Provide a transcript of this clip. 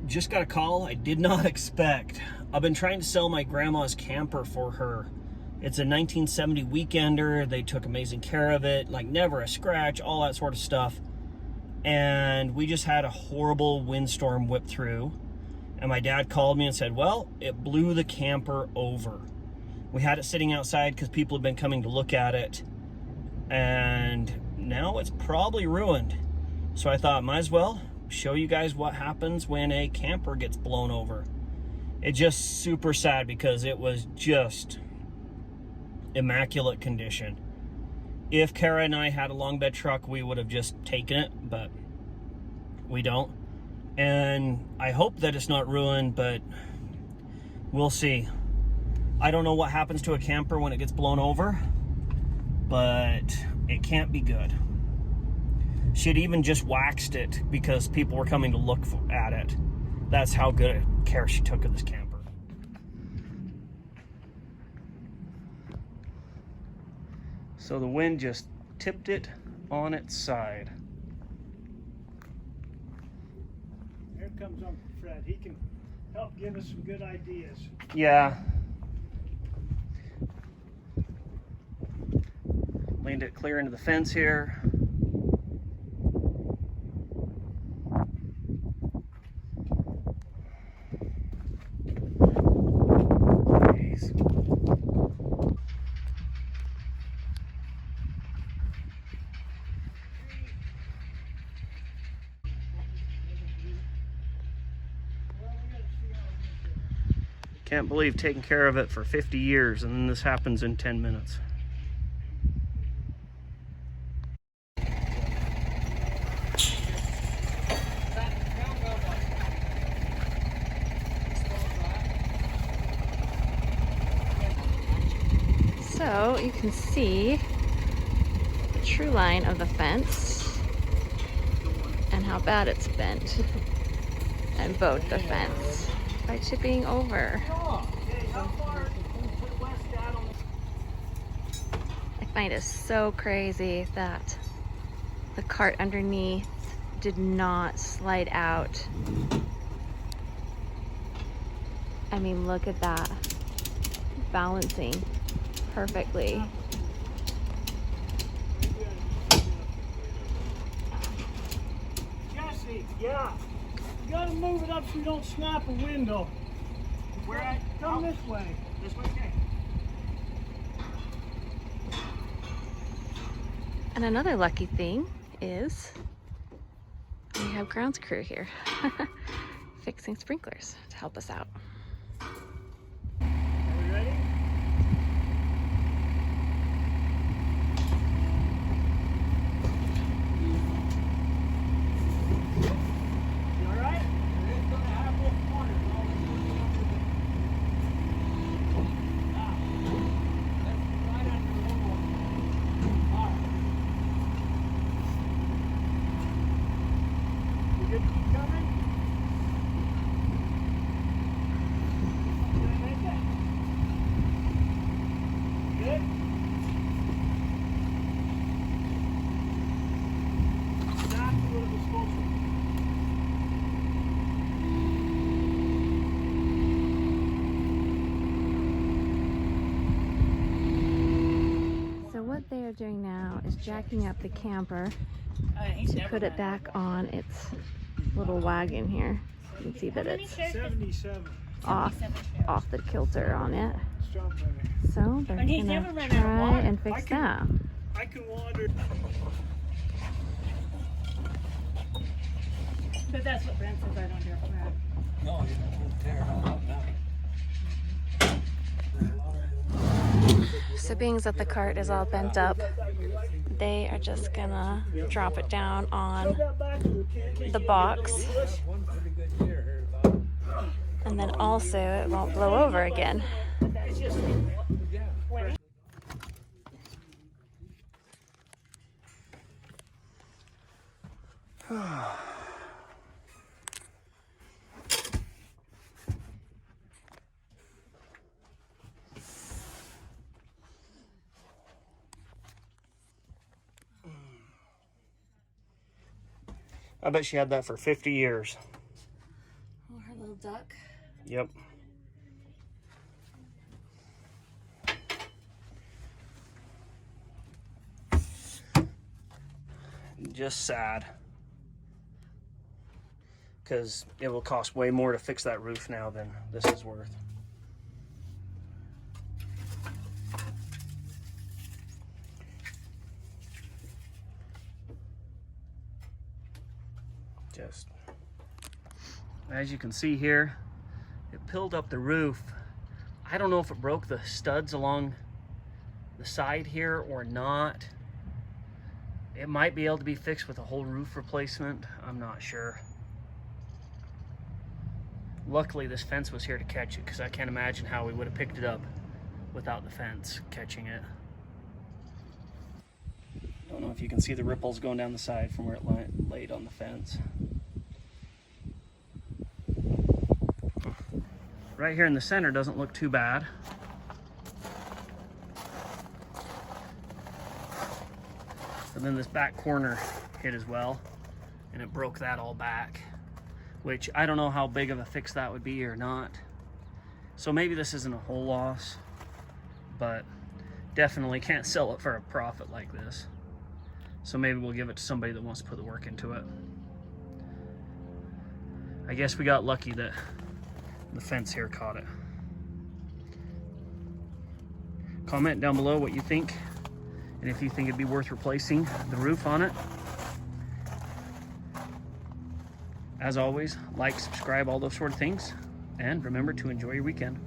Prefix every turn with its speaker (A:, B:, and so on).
A: just got a call I did not expect. I've been trying to sell my grandma's camper for her. It's a 1970 Weekender. They took amazing care of it, like never a scratch, all that sort of stuff. And we just had a horrible windstorm whip through. And my dad called me and said, well, it blew the camper over. We had it sitting outside because people had been coming to look at it. And now it's probably ruined. So I thought, might as well show you guys what happens when a camper gets blown over. It's just super sad because it was just immaculate condition. If Kara and I had a long bed truck, we would have just taken it, but we don't. And I hope that it's not ruined, but we'll see. I don't know what happens to a camper when it gets blown over, but it can't be good. She'd even just waxed it because people were coming to look at it. That's how good care she took of this camper. So the wind just tipped it on its side.
B: Here comes Uncle Fred. He can help give us some good ideas.
A: Yeah. Leaned it clear into the fence here. Can't believe taking care of it for 50 years and then this happens in 10 minutes.
C: So you can see the true line of the fence and how bad it's bent and bowed the fence by tipping over. I find it so crazy that the cart underneath did not slide out. I mean, look at that. Balancing perfectly.
B: Jesse, yeah. You gotta move it up so you don't snap a window.
A: Where at?
B: Come this way.
A: This way, okay.
C: And another lucky thing is we have grounds crew here fixing sprinklers to help us out.
B: Are we ready? You all right? It's gonna have this corner. Right under the window. All right. You good to keep coming? Did I make it? Good? Exactly what it was supposed to be.
C: So what they are doing now is jacking up the camper to put it back on its little wagon here. You can see that it's
B: 77.
C: off the kilter on it.
B: Strawberry.
C: So they're
D: And he's
C: gonna
D: never run out of
C: try
D: water.
C: and fix that.
B: I can wander.
D: But that's what Brent says I don't do for that.
E: No, you don't tear it all up now.
C: So being that the cart is all bent up, they are just gonna drop it down on the box,
E: One pretty good year here about.
C: and then also it won't blow over again.
A: I bet she had that for 50 years.
C: We'll duck.
A: Yep. Just sad. Because it will cost way more to fix that roof now than this is worth. Just, as you can see here, it pilled up the roof. I don't know if it broke the studs along the side here or not. It might be able to be fixed with a whole roof replacement. I'm not sure. Luckily, this fence was here to catch it, because I can't imagine how we would have picked it up without the fence catching it. Don't know if you can see the ripples going down the side from where it laid on the fence. Right here in the center doesn't look too bad. But then this back corner hit as well, and it broke that all back, which I don't know how big of a fix that would be or not. So maybe this isn't a whole loss, but definitely can't sell it for a profit like this. So maybe we'll give it to somebody that wants to put the work into it. I guess we got lucky that the fence here caught it. Comment down below what you think, and if you think it'd be worth replacing the roof on it. As always, like, subscribe, all those sort of things, and remember to enjoy your weekend.